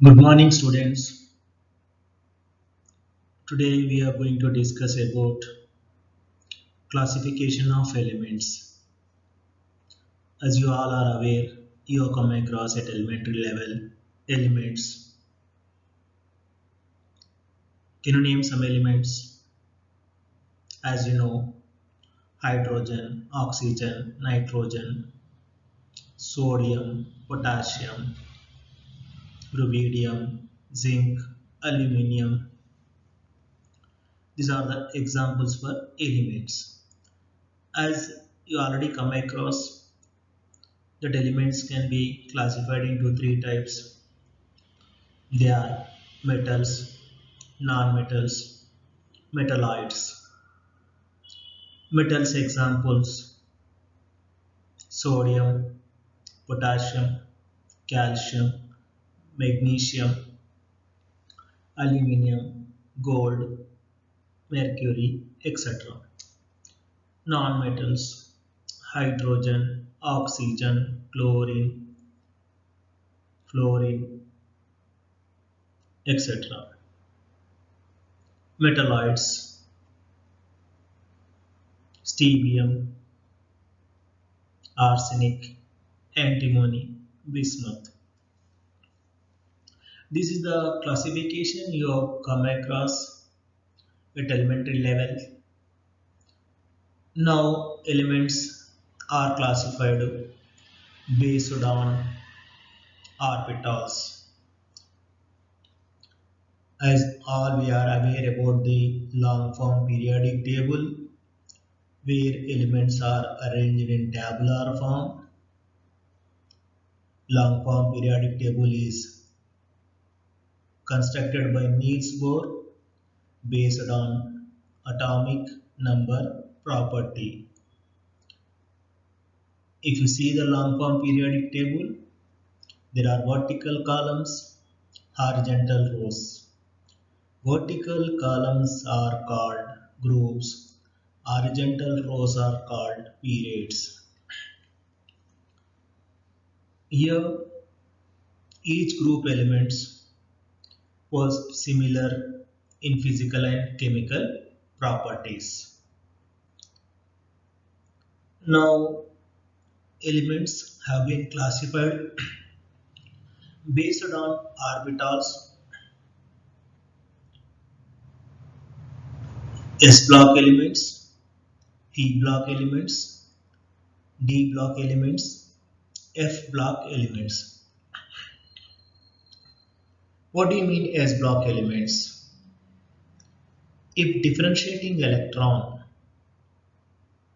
Good morning, students. Today we are going to discuss about classification of elements. As you all are aware, you have come across at elementary level elements. Can you name some elements? As you know, hydrogen, oxygen, nitrogen, sodium, potassium, rubidium, zinc, aluminium. These are the examples for elements. As you already come across, that elements can be classified into three types. They are metals, non-metals, metalloids. Metals examples: sodium, potassium, calcium, magnesium, aluminium, gold, mercury, etc. Non-metals: hydrogen, oxygen, chlorine, fluorine, etc. Metalloids: strontium, arsenic, antimony, bismuth. This is the classification you have come across at elementary level. Now elements are classified based on orbitals. As all we are aware about the long form periodic table, where elements are arranged in tabular form. Long form periodic table is constructed by Niels Bohr based on atomic number property. If you see the long form periodic table, there are vertical columns, horizontal rows. Vertical columns are called groups, horizontal rows are called periods. Here, each group elements was similar in physical and chemical properties. Now, elements have been classified based on orbitals. S block elements, P block elements, D block elements, F block elements. What do you mean S block elements? If differentiating electron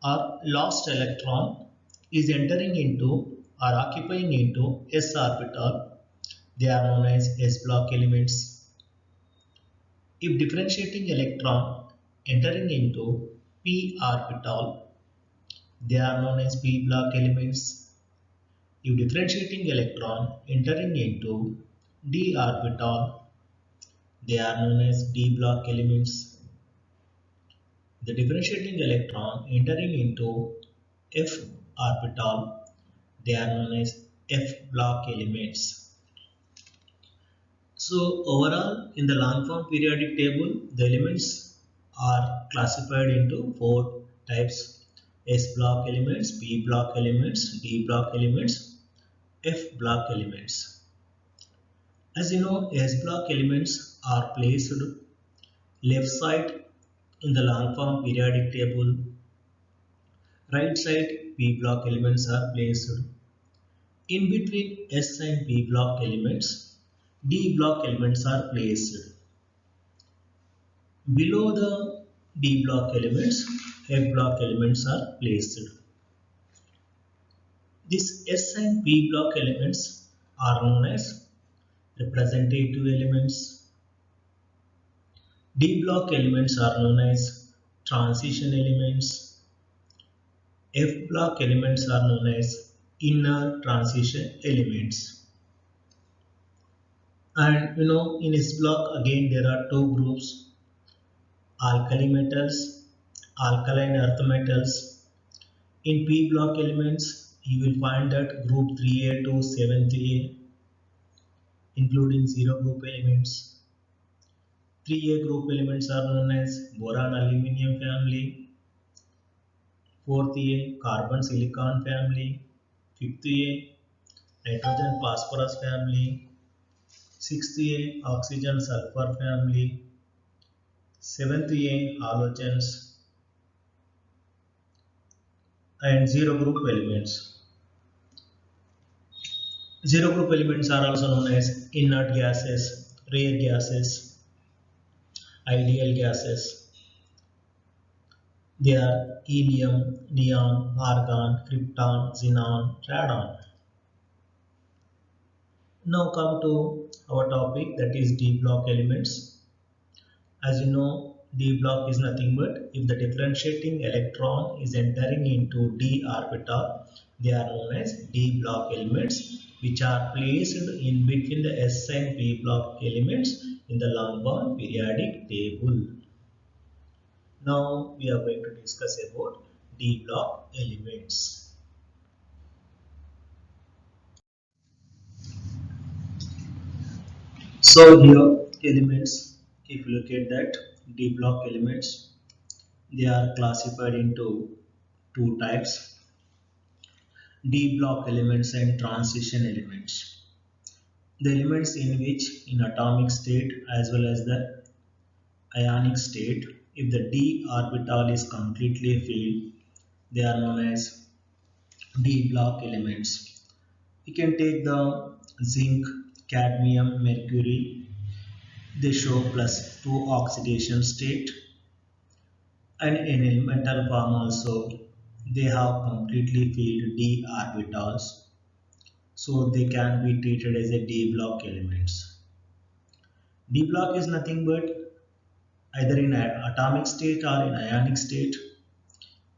or lost electron is entering into or occupying into S orbital, they are known as S block elements. If differentiating electron entering into p orbital, they are known as p block elements. If differentiating electron entering into d orbital, they are known as d block elements. The differentiating electron entering into f orbital, they are known as f block elements. So overall, in the long form periodic table, the elements are classified into four types: S block elements, P block elements, D block elements, F block elements. As you know, S block elements are placed left side in the long form periodic table. Right side P block elements are placed. In between S and P block elements, D block elements are placed. Below the D block elements, F block elements are placed. These S and P block elements are known as representative elements. D block elements are known as transition elements. F block elements are known as inner transition elements. And in S block again there are two groups: alkali metals, alkaline earth metals. In P block elements, you will find that group 3A to 7A. including zero group elements. 3A group elements are known as boron aluminum family, 4th A carbon silicon family, 5th A nitrogen phosphorus family, 6th A oxygen sulfur family, 7th A halogens, and zero group elements. Zero group elements are also known as inert gases, rare gases, ideal gases. They are helium, neon, argon, krypton, xenon, radon. Now come to our topic, that is d block elements. As you know, d block is nothing but if the differentiating electron is entering into d orbital, they are known as d block elements, which are placed in between the s and p block elements in the long bound periodic table. Now we are going to discuss about d block elements. So here elements, if you look at that, d block elements, they are classified into two types: d block elements and transition elements. The elements in which in atomic state as well as the ionic state, if the d orbital is completely filled, they are known as d block elements. We can take the zinc, cadmium, mercury. They show +2 oxidation state, and in elemental form also they have completely filled d orbitals, so they can be treated as a d block elements. D block is nothing but either in atomic state or in ionic state,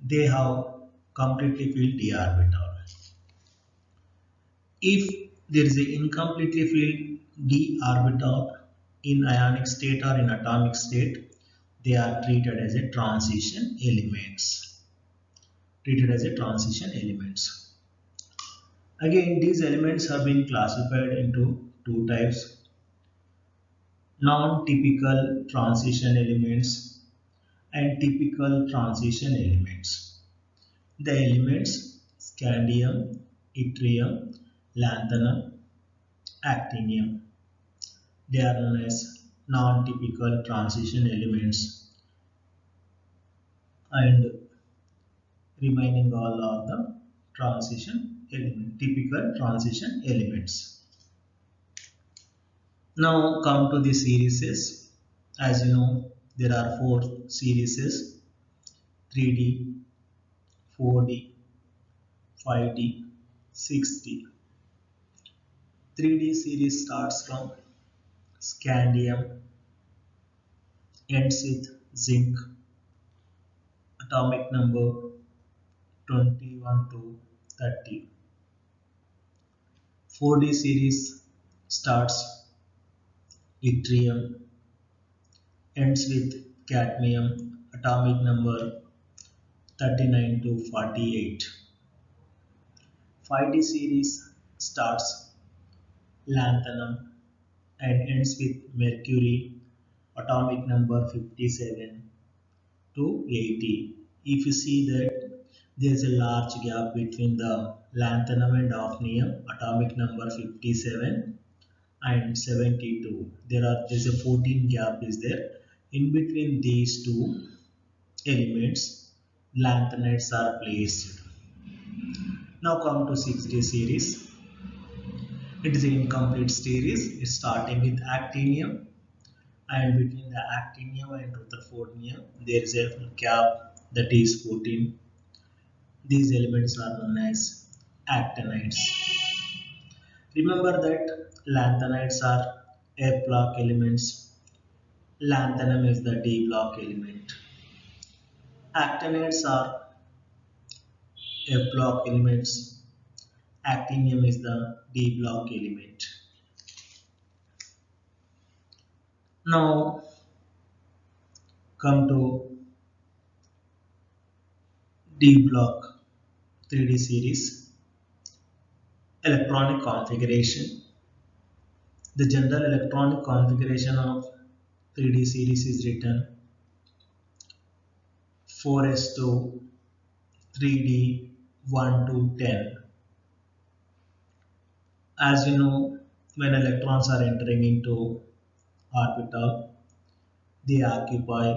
they have completely filled d orbital. If there is an incompletely filled d orbital in ionic state or in atomic state, they are treated as a transition elements. Treated as a transition elements. Again, these elements have been classified into two types: non-typical transition elements and typical transition elements. The elements scandium, yttrium, lanthanum, actinium. They are known as non-typical transition elements, and remaining all are the typical transition elements. Now come to the series. As you know, there are four series: 3D, 4D, 5D, 6D. 3D series starts from scandium, ends with zinc, atomic number 21 to 30. 4D series starts yttrium, ends with cadmium, atomic number 39 to 48. 5D series starts lanthanum and ends with mercury, atomic number 57 to 80. If you see that there is a large gap between the lanthanum and hafnium, atomic number 57 and 72. There's a 14 gap is there. In between these two elements, lanthanides are placed. Now come to 6D series. It is an incomplete series. It's starting with actinium, and between the actinium and rutherfordium there is a gap, that is 14. These elements are known as actinides. Remember that lanthanides are F block elements. Lanthanum is the D block element. Actinides are F block elements. Actinium is the D block element. Now come to D block 3D series. Electronic configuration. The general electronic configuration of 3D series is written 4s2 3D 1 to 10. As you know, when electrons are entering into orbital, they occupy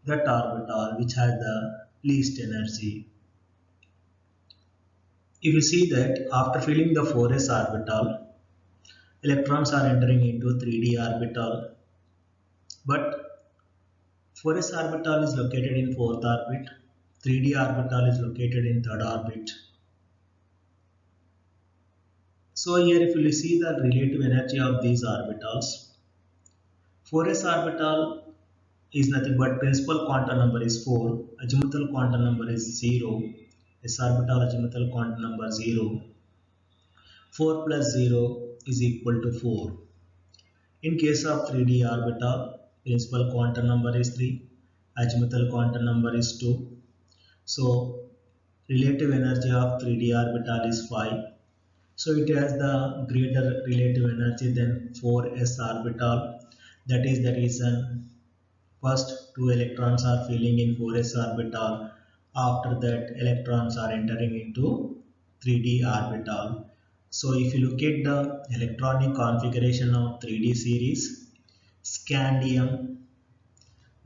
that orbital which has the least energy. If you see that after filling the 4s orbital, electrons are entering into 3D orbital, but 4s orbital is located in 4th orbit, 3D orbital is located in 3rd orbit. So here if you see the relative energy of these orbitals, 4s orbital is nothing but principal quantum number is 4, azimuthal quantum number is 0, s orbital azimuthal quantum number 0, 4 plus 0 is equal to 4. In case of 3D orbital, principal quantum number is 3, azimuthal quantum number is 2. So relative energy of 3D orbital is 5. So it has the greater relative energy than 4s orbital. That is the reason first two electrons are filling in 4s orbital. After that electrons are entering into 3D orbital. So if you look at the electronic configuration of 3D series, scandium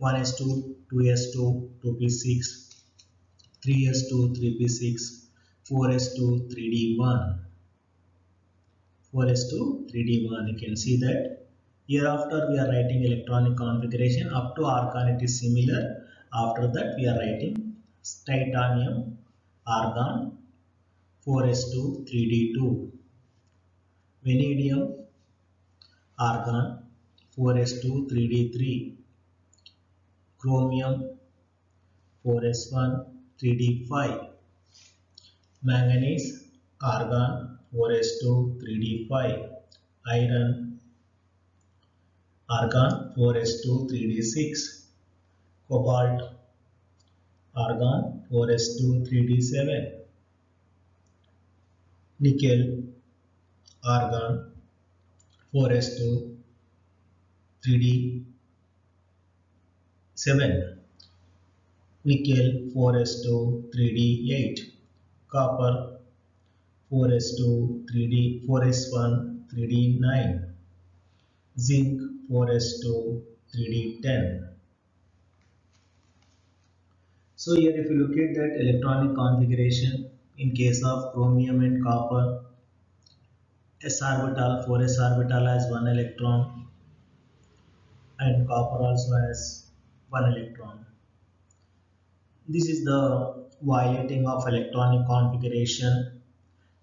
1s2, 2s2, 2p6, 3s2, 3p6, 4s2, 3d1. 4s2, 3d1. You can see that. Hereafter we are writing electronic configuration. Up to argon it is similar. After that we are writing titanium, argon, 4s2, 3d2. Vanadium, argon, 4s2, 3d3. Chromium, 4s1, 3d5. Manganese, argon, 4s2, 3d5. Iron, argon, 4s2, 3d6. Cobalt, argon, 4s2, 3d7. Nickel, argon, 4s2, 3d7. Nickel, 4s2, 3d8. Copper, 4s2, 3d, 4s1, 3d9. Zinc, 4s2, 3d10. So here if you look at that electronic configuration, in case of chromium and copper, s orbital, 4s orbital has 1 electron and copper also has 1 electron. This is the violating of electronic configuration.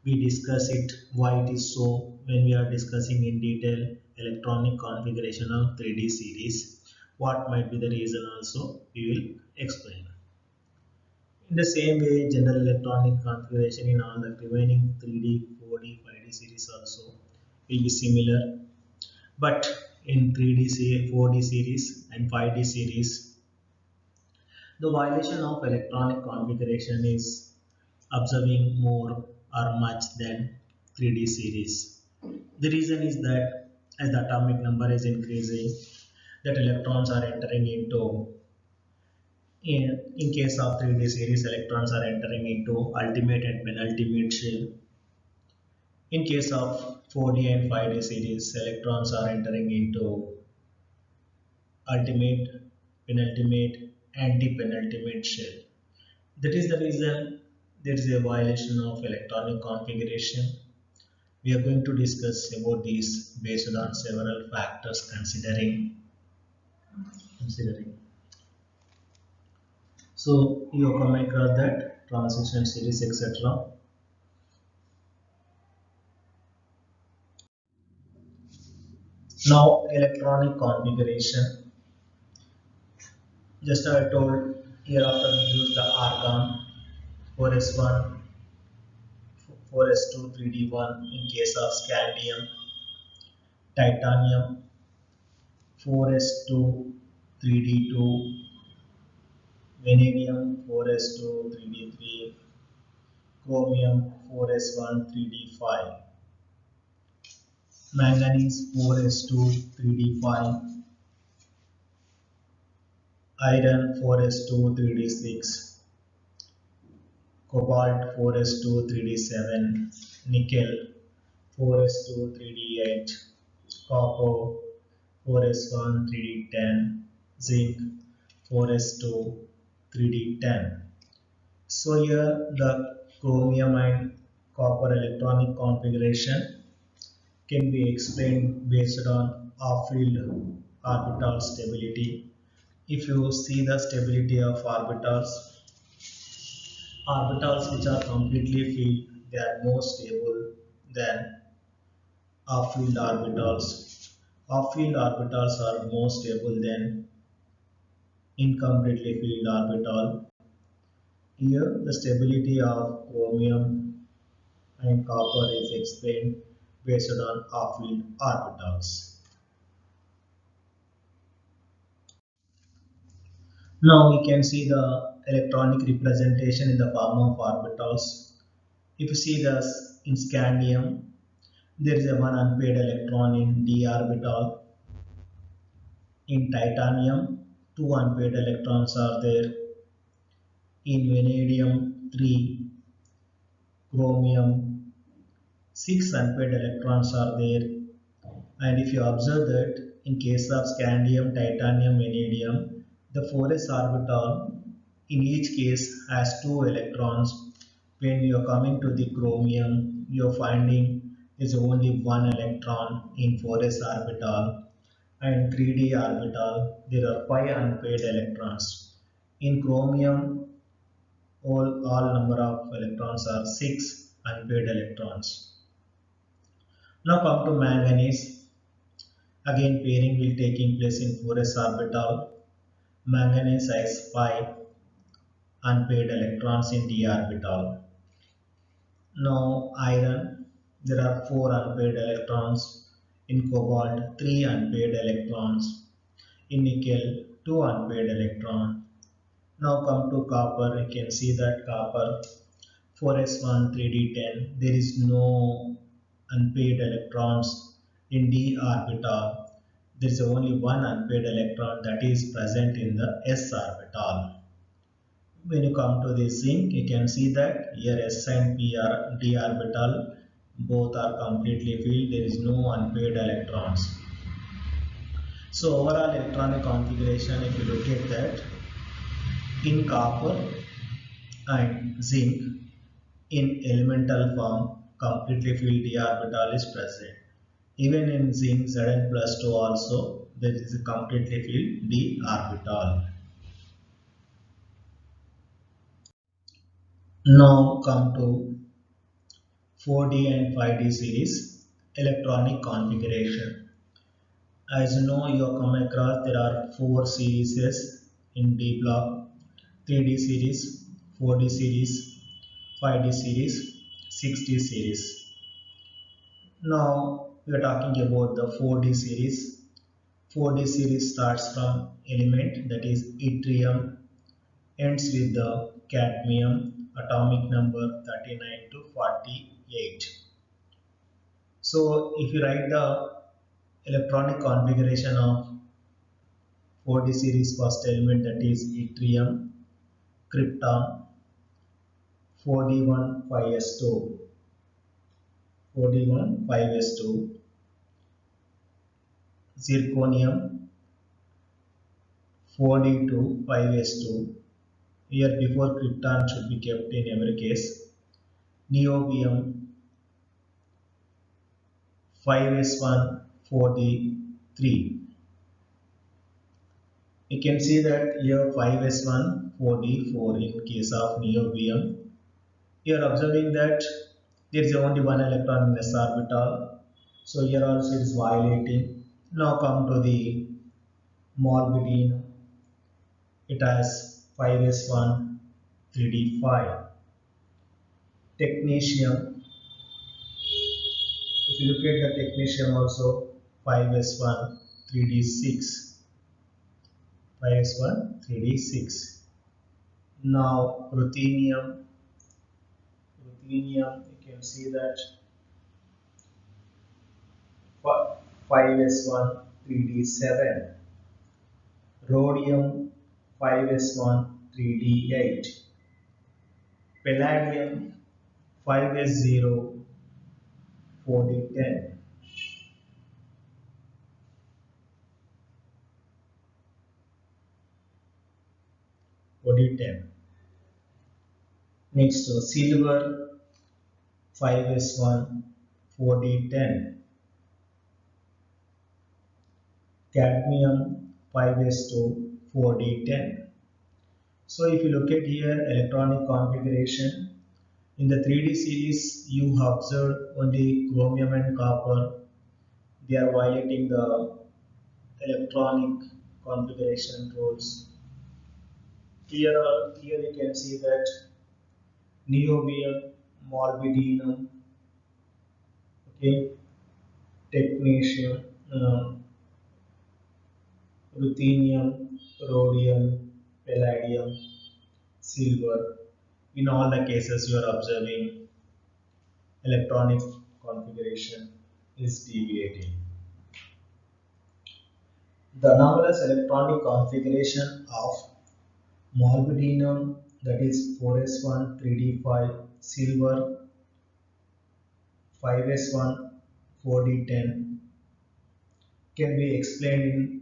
We discuss it why it is so when we are discussing in detail electronic configuration of 3D series. What might be the reason also we will explain. In the same way, general electronic configuration in all the remaining 3D, 4D, 5D series also will be similar. But in 3D, 4D series and 5D series, the violation of electronic configuration is observing more or much than 3D series. The reason is that as the atomic number is increasing, that electrons are entering into in case of 3D series, electrons are entering into ultimate and penultimate shell. In case of 4D and 5D series, electrons are entering into ultimate, penultimate, anti-penultimate shell. That is the reason there is a violation of electronic configuration. We are going to discuss about these based on several factors considering. So you come across that transition series etc. Now electronic configuration. Just I told here after we use the argon 4s1, 4s2, 3d1 in case of scandium, titanium 4s2, 3d2, vanadium 4s2, 3d3, chromium 4s1, 3d5. manganese 4s2 3d5, iron 4s2 3d6, cobalt 4s2 3d7, nickel 4s2 3d8, copper 4s1 3d10, zinc 4s2 3d10. So here the chromium and copper electronic configuration can be explained based on half-filled orbital stability. If you see the stability of orbitals which are completely filled, they are more stable than half-filled orbitals. Half-filled orbitals are more stable than incompletely filled orbital. Here, the stability of chromium and copper is explained based on half-filled orbitals. Now we can see the electronic representation in the form of orbitals. If you see this in scandium, there is a one unpaired electron in d orbital. In titanium, two unpaired electrons are there. In vanadium, three, chromium, six unpaired electrons are there. And if you observe that in case of scandium, titanium, vanadium, the 4s orbital in each case has two electrons. When you are coming to the chromium, you are finding is only one electron in 4s orbital, and 3d orbital there are five unpaired electrons. In chromium, all number of electrons are six unpaired electrons. Now come to manganese. Again pairing will taking place in 4s orbital. Manganese has 5 unpaired electrons in d orbital. Now iron, there are 4 unpaired electrons. In cobalt, 3 unpaired electrons. In nickel, 2 unpaired electrons. Now come to copper, you can see that copper 4s1 3d10, there is no unpaired electrons in d orbital. There is only one unpaired electron that is present in the s orbital. When you come to the zinc, you can see that here s and p are d orbital, both are completely filled, there is no unpaired electrons. So overall electronic configuration, if you look at that, in copper and zinc, in elemental form, completely filled d orbital is present. Even in zinc Zn plus 2 also, there is a completely filled d orbital. Now come to 4D and 5D series electronic configuration. As you know, you have come across there are 4 series in D block: 3D series, 4D series, 5D series, 6D series. Now we are talking about the 4D series. 4D series starts from element, that is yttrium, ends with the cadmium, atomic number 39 to 48. So if you write the electronic configuration of 4D series first element, that is yttrium, krypton, 4D1 5s2, 4D1 5s2, zirconium 4D2 5s2. Here before krypton should be kept in every case. Niobium 5s1 4d3. You can see that here 5s1 4d4 in case of niobium. You are observing that there is only one electron in s orbital, so here also it is violating. Now come to the molybdenum. It has 5s1 3d5. Technetium, if you look at the technetium also 5s1 3d6, 5s1 3d6. Now ruthenium, you can see that 5s1 3d7, rhodium 5s1 3d8, palladium 5s0 4d10. Next, silver 5s1 4d10, cadmium 5s2 4d10. So if you look at here electronic configuration, in the 3D series you have observed only chromium and copper. They are violating the electronic configuration rules. Here you can see that niobium, molybdenum, okay, technetium, ruthenium, rhodium, palladium, silver. In all the cases, you are observing electronic configuration is deviating. The anomalous electronic configuration of molybdenum, that is 4s1 3d5, silver 5s1 4d10, can be explained in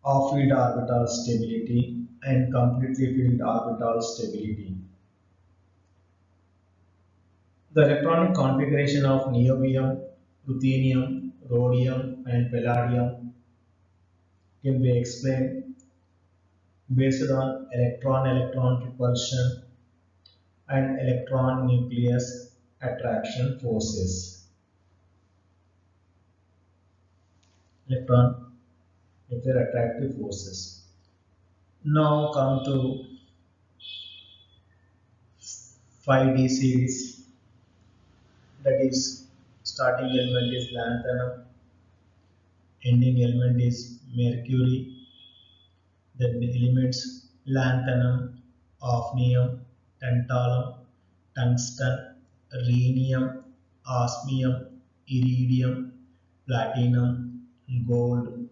off-field orbital stability and completely filled orbital stability. The electronic configuration of niobium, ruthenium, rhodium and palladium can be explained based on electron-electron repulsion and electron nucleus attraction forces. Electron nuclear attractive forces. Now come to 5D series, that is starting element is lanthanum, ending element is mercury, then the elements lanthanum, hafnium, tantalum, tungsten, rhenium, osmium, iridium, platinum, gold,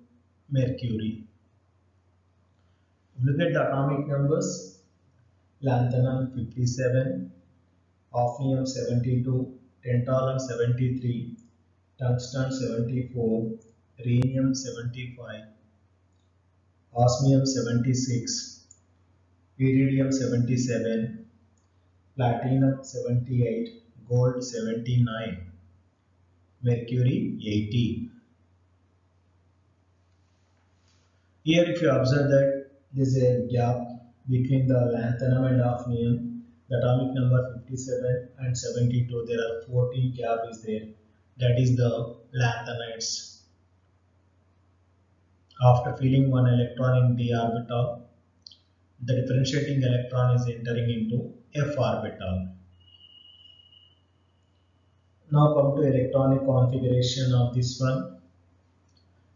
mercury. Look at the atomic numbers. Lanthanum 57, hafnium 72, tantalum 73, tungsten 74, rhenium 75, osmium 76, iridium 77, platinum 78, gold 79, mercury 80. Here if you observe that there is a gap between the lanthanum and hafnium, the atomic number 57 and 72, there are 14 gap is there. That is the lanthanides. After filling one electron in d orbital, the differentiating electron is entering into f orbital. Now come to electronic configuration of this one.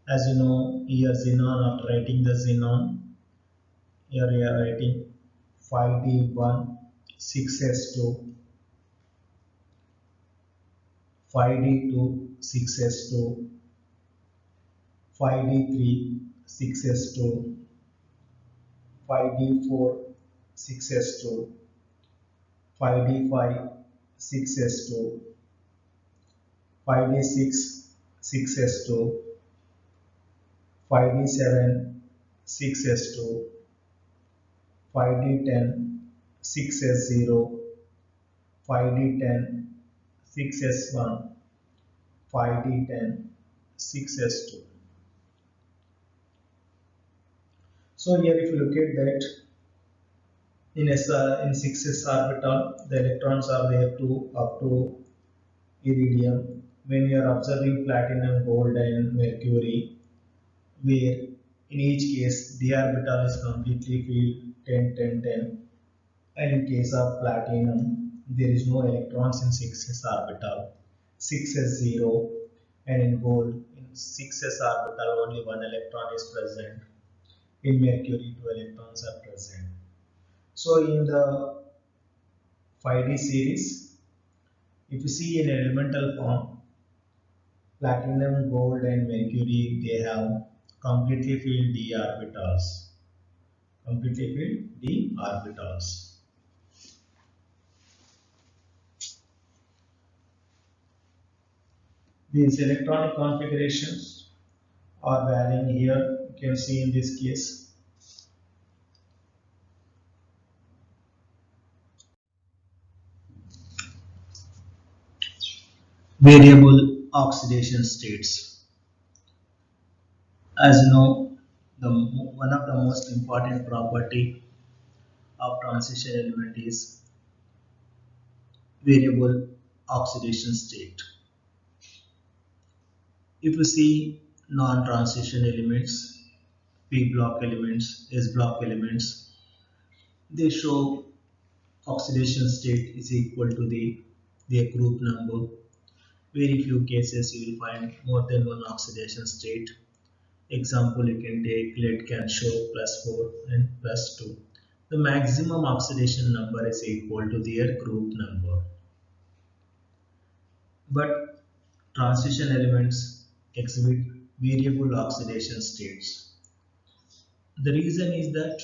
As you know, here xenon, after writing the xenon, here we are writing 5d1 6s2, 5d2 6s2, 5d3 6s2, 5d4 6s2, 5d5 6s2, 5d6 6s2, 5d7 6s2, 5d10 6s0, 5d10 6s1, 5d10 6s2. So here if you look at that, in 6s orbital, the electrons are there to up to iridium. When you are observing platinum, gold and mercury, where in each case d orbital is completely filled 10 10 10, and in case of platinum there is no electrons in 6s orbital, 6s0, and in gold in 6s orbital only one electron is present, in mercury two electrons are present. So in the 5D series, If you see in elemental form, platinum, gold and mercury, they have completely filled d orbitals. Completely filled d orbitals. These electronic configurations are varying here. You can see in this case. Variable oxidation states. As you know, one of the most important property of transition element is variable oxidation state. If you see non-transition elements, P block elements, S block elements, they show oxidation state is equal to their group number. Very few cases you will find more than one oxidation state. Example, you can take lead can show +4 and +2. The maximum oxidation number is equal to their group number. But transition elements exhibit variable oxidation states. The reason is that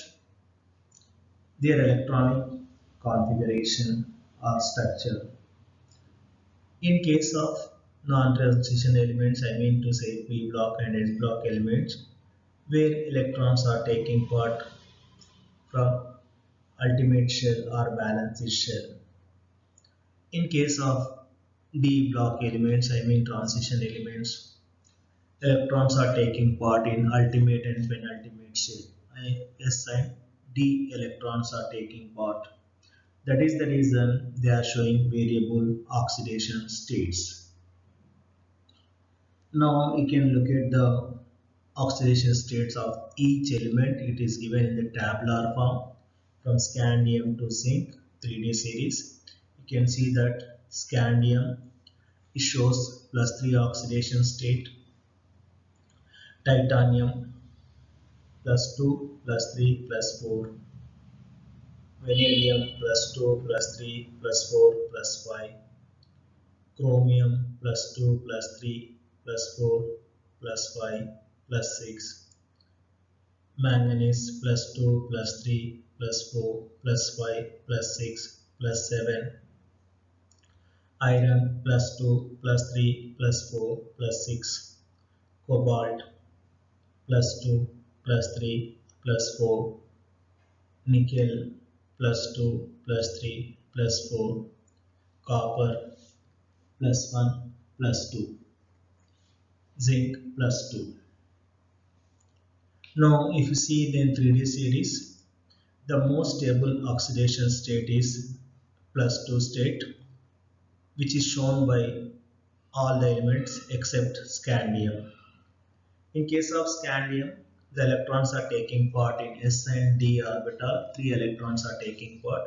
their electronic configuration or structure. In case of non-transition elements, I mean to say P block and S block elements, where electrons are taking part from ultimate shell or balanced shell. In case of D block elements, I mean transition elements, electrons are taking part in ultimate and penultimate shell. S and D electrons are taking part. That is the reason they are showing variable oxidation states. Now you can look at the oxidation states of each element. It is given in the tabular form from scandium to zinc 3D series. You can see that scandium shows +3 oxidation state, titanium +2, +3, +4, vanadium +2, +3, +4, +5, chromium +2, +3, +4, +5, +6, manganese +2, +3, +4, +5, +6, +7, iron +2, +3, +4, +6, cobalt +2, +3, +4, nickel +2, +3, +4, copper +1, +2, zinc +2. Now if you see the 3D series, the most stable oxidation state is +2 state, which is shown by all the elements except scandium. In case of scandium, the electrons are taking part in S and D orbital. 3 electrons are taking part.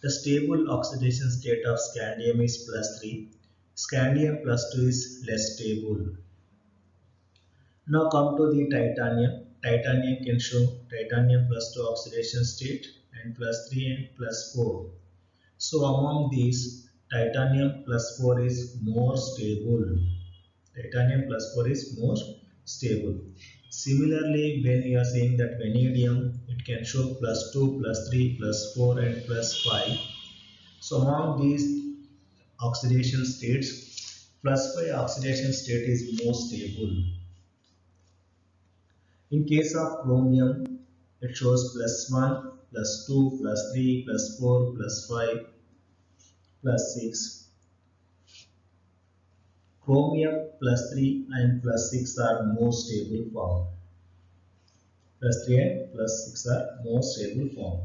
The stable oxidation state of scandium is +3. Scandium +2 is less stable. Now come to the titanium. Titanium can show titanium +2 oxidation state and +3 and +4. So among these, titanium +4 is more stable. Titanium +4 is more stable. Similarly, when you are saying that vanadium, it can show +2, +3, +4 and +5. So among these oxidation states, +5 oxidation state is more stable. In case of chromium, it shows +1, +2, +3, +4, +5, +6. Chromium +3 and +6 are more stable form. +3 and +6 are more stable form.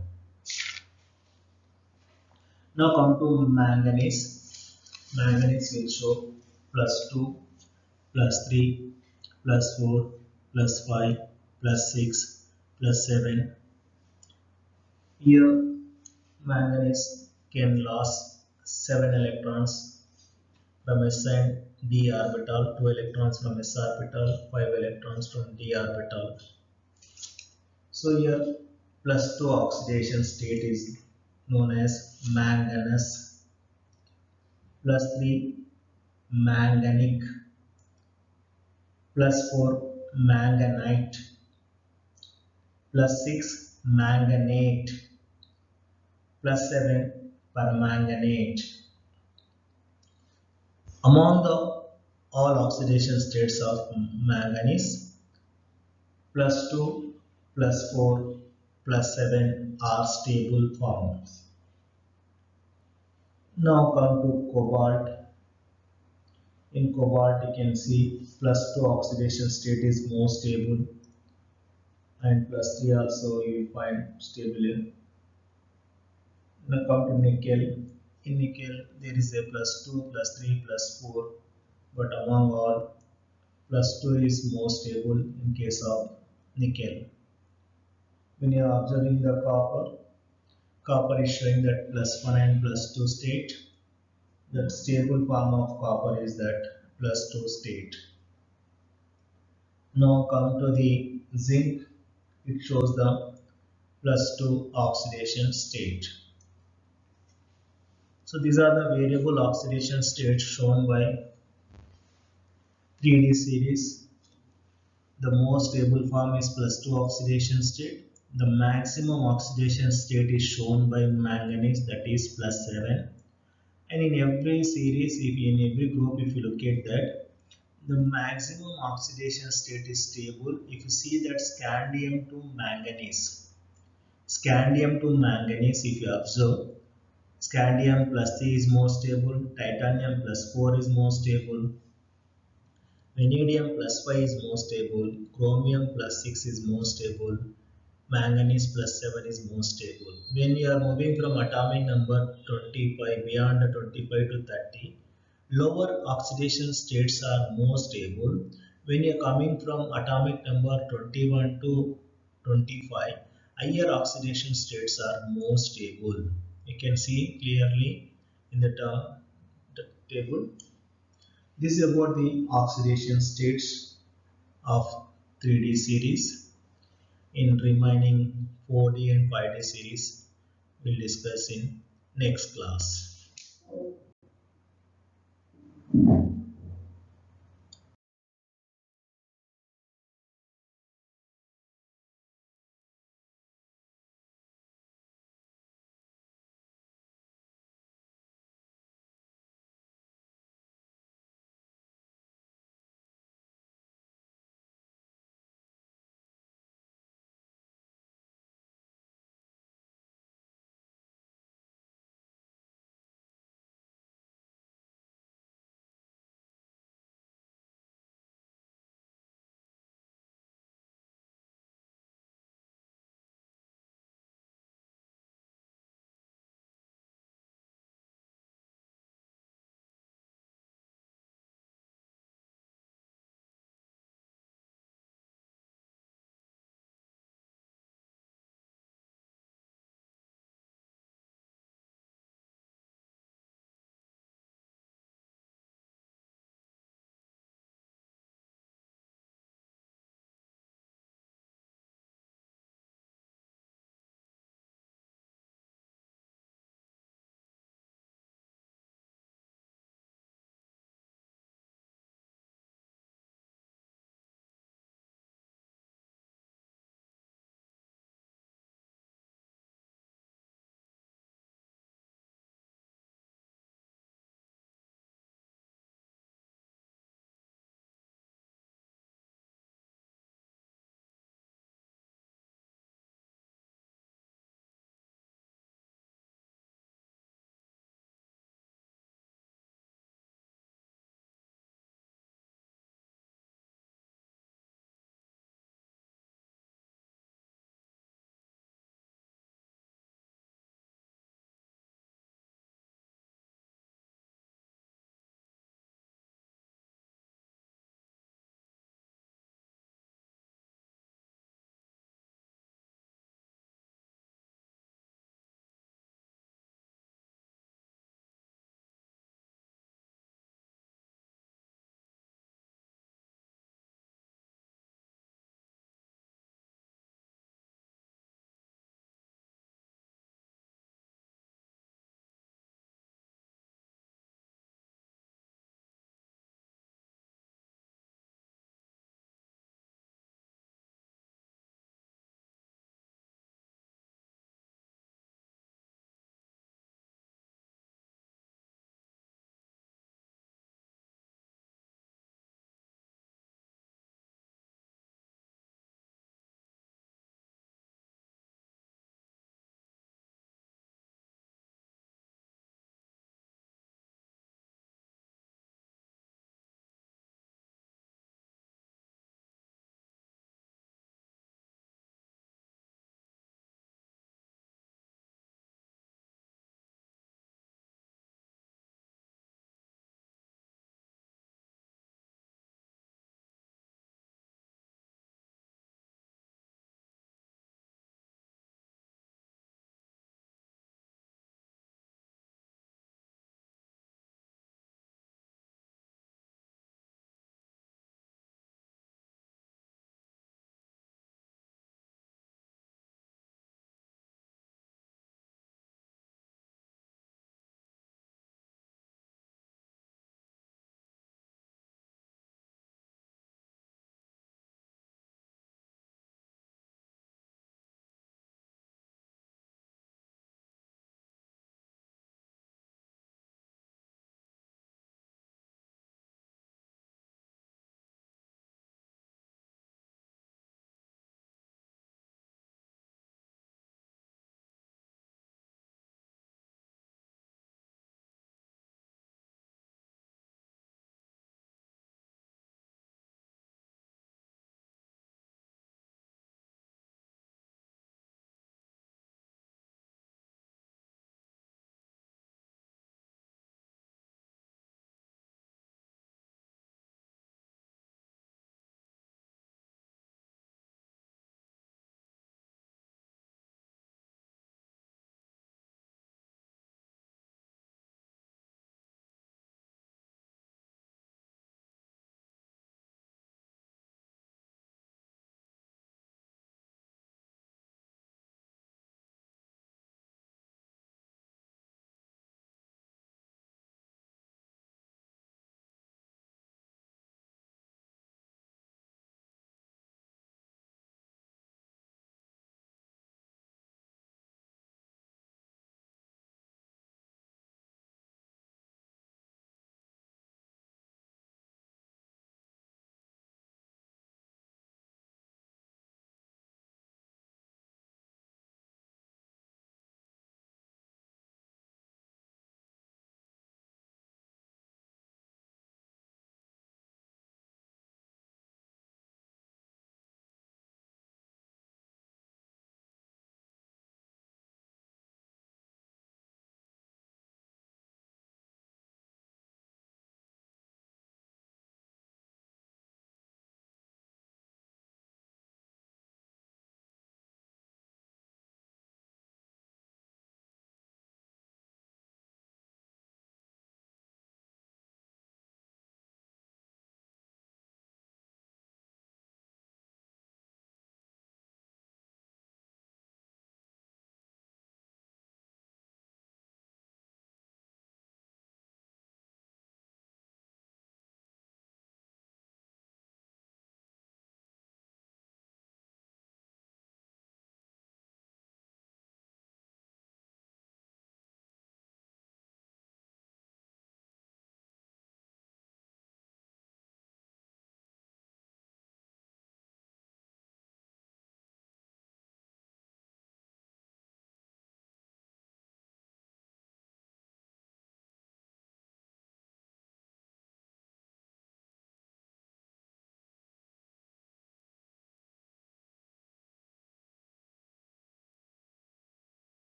Now come to manganese. Manganese will show +2, +3, +4, +5, +6, +7. Here manganese can lose 7 electrons from S and D orbital, 2 electrons from S orbital, 5 electrons from D orbital. So here +2 oxidation state is known as manganese. +3 manganic, +4 manganite, +6 manganate, +7 permanganate. Among the all oxidation states of manganese, +2, +4, +7 are stable forms. Now come to cobalt. In cobalt you can see +2 oxidation state is more stable, and +3 also you will find stable in. Now come to nickel. In nickel there is a +2, +3, +4, but among all +2 is more stable in case of nickel. When you are observing the copper, copper is showing that +1 and +2 state. The stable form of copper is that +2 state. Now come to the zinc. It shows the +2 oxidation state. So these are the variable oxidation states shown by 3D series. The most stable form is +2 oxidation state. The maximum oxidation state is shown by manganese, that is +7. And in every series, if in every group, if you look at that, the maximum oxidation state is stable. If you see that scandium to manganese, if you observe, scandium +3 is more stable, titanium +4 is more stable, vanadium +5 is more stable, chromium +6 is more stable, manganese +7 is more stable. When you are moving from atomic number 25, beyond 25 to 30, lower oxidation states are more stable. When you are coming from atomic number 21 to 25, higher oxidation states are more stable. You can see clearly in the table. This is about the oxidation states of 3D series. In remaining 4D and 5D series, we'll discuss in next class.